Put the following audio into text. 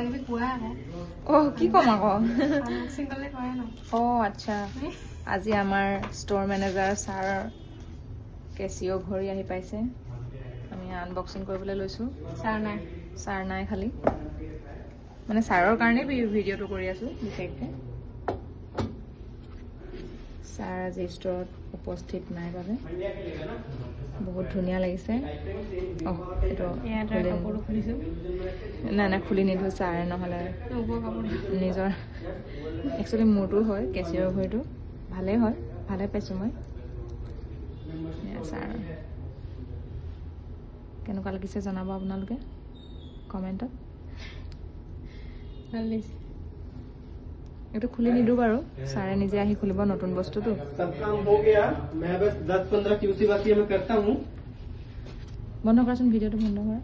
কিবি কোৱা আকৌ কি কম আকৌ আনবক্সিং কৰিলে কৰে ন আচ্ছা আজি আমাৰ ষ্ট'ৰ মেনেজাৰ ছাৰ কেচিঅ' ঘড়ী আহি পাইছে আমি আনবক্সিং কৰিবলৈ লৈছোঁ ছাৰ নাই খালি মানে ছাৰৰ কাৰণেই ভিডিঅ'টো কৰি আছোঁ বিশেষকৈ ছাৰ আজি ষ্ট'ৰত উপস্থিত নাই বাবে বহুত ধুনীয়া লাগিছে এইটো নাই খুলি নিদিওঁ ছাৰে নহ'লে নিজৰ একচুৱেলি মোৰটো হয় কেচিঅ'ৰ ঘড়ীটো ভালেই হয় ভালে পাইছোঁ মই ছাৰ কেনেকুৱা লাগিছে জনাব আপোনালোকে কমেণ্টত ভাল লাগিছে এইটো খুলি নিদিওঁ বাৰু ছাৰে নিজে আহি খুলিব নতুন বস্তুটো বন্ধ কৰাচোন ভিডিঅ'টো বন্ধ কৰা